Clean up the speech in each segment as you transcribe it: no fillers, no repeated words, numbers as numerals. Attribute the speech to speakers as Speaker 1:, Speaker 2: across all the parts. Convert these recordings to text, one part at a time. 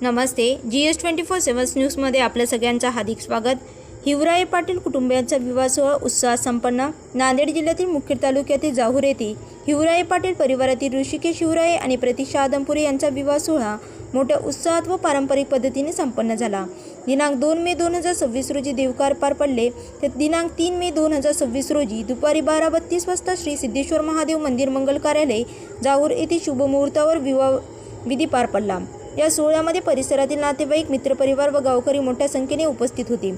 Speaker 1: नमस्ते. GS24/7 न्यूजमध्ये आपल्या सगळ्यांचं हार्दिक स्वागत. हिवराई पाटील कुटुंबियांचा विवाह सोहळा उत्साहात संपन्न. नांदेड जिल्ह्यातील मुखेड तालुक्यातील जाहूर येथे हिवराई पाटील परिवारातील ऋषिकेश हिवराई आणि प्रतीक्षा आदमपुरे यांचा विवाह सोहळा मोठ्या उत्साहात व पारंपरिक पद्धतीने संपन्न झाला. दिनांक 2 मे 2026 रोजी देवकार पार पडले. तर दिनांक 3 मे 2026 रोजी दुपारी 12:32 वाजता श्री सिद्धेश्वर महादेव मंदिर मंगल कार्यालय जाहूर येथे शुभमुहूर्तावर विवाह विधी पार पडला. या सोहळ्यामध्ये परिसरातील नातेवाईक, मित्रपरिवार व गावकरी मोठ्या संख्येने उपस्थित होते.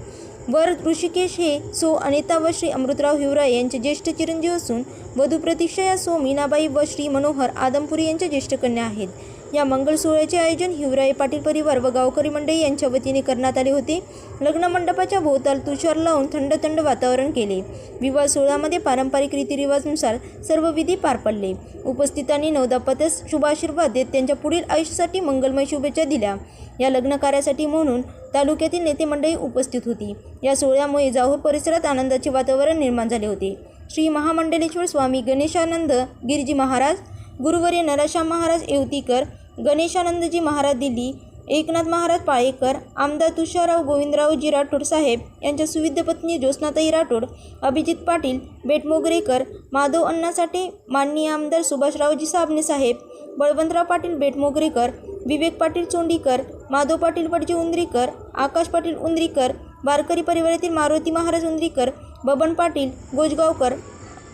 Speaker 1: वर ऋषिकेश हे सो अनिता व श्री अमृतराव हिवराई यांचे ज्येष्ठ चिरंजीव असून वधू प्रतीक्षा या सो मीनाबाई व श्री मनोहर आदमपुरी यांच्या ज्येष्ठ कन्या आहेत. या मंगल सोहळ्याचे आयोजन हिवराई पाटील परिवार व गावकरी मंडळी यांच्या वतीने करण्यात आले होते. लग्न मंडपाच्या भोवताल तुषार लावून थंड वातावरण केले. विवाह सोहळ्यामध्ये पारंपरिक रीतिरिवाजानुसार सर्व विधी पार पडले. उपस्थितांनी नवदंपतीस शुभाशीर्वाद देत त्यांच्या पुढील आयुष्यासाठी मंगलमय शुभेच्छा दिल्या. या लग्न कार्यासाठी म्हणून तालुक्यातील नेते मंडळी उपस्थित होती. या सोहळ्यामुळे जाहूर परिसरात आनंदाचे वातावरण निर्माण झाले होते. श्री महामंडलेश्वर स्वामी गणेशानंद गिरजी महाराज, गुरुवर्य नराश्याम महाराज येवतीकर, गणेशानंदजी महाराज दिल्ली, एकनाथ महाराज पाळेकर, आमदार तुषारराव गोविंदरावजी राठोड साहेब यांच्या सुविद्य पत्नी ज्योत्स्नाताई राठोड, अभिजित पाटील बेटमोगरेकर, माधव अण्णा साठे, माननीय आमदार सुभाषरावजी साबणे साहेब, बळवंतराव पाटील बेटमोगरेकर, विवेक पाटील चोंडीकर, माधव पाटील वडजे उंद्रीकर, आकाश पाटील उंद्रीकर, वारकरी परिवारातील मारुती महाराज उंद्रीकर, बबन पाटील गोजगावकर,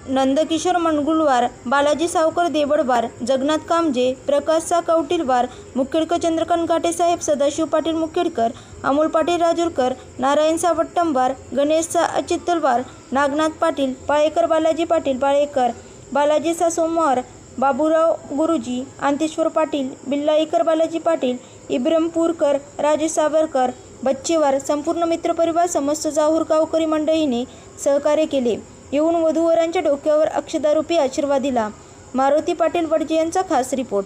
Speaker 1: नंदकिशोर मंगुळवार, बालाजी सावकर देवडवार, जगन्नाथ कामजे, प्रकाशचा कवटीलवार, मुखेडकर चंद्रकांत घाटेसाहेब, सदाशिव पाटील मुखेडकर, अमोल पाटील राजूरकर, नारायणसा वट्टंबार, गणेशचा अचितलवार, नागनाथ पाटील पाळेकर, बालाजी पाटील पाळेकर, बालाजीचा सोमवार, बाबूराव गुरुजी, अंतेश्वर पाटील, बिल्लाईकर बालाजी पाटील, इब्रमपूरकर, राजेश सावरकर, बच्चेवार, संपूर्ण मित्रपरिवार, समस्त जाहूर गावकरी मंडळीने सहकार्य केले. येऊन वधूवरांच्या डोक्यावर अक्षतारूपी आशीर्वाद दिला. मारुती पाटील वडजे यांचा खास रिपोर्ट.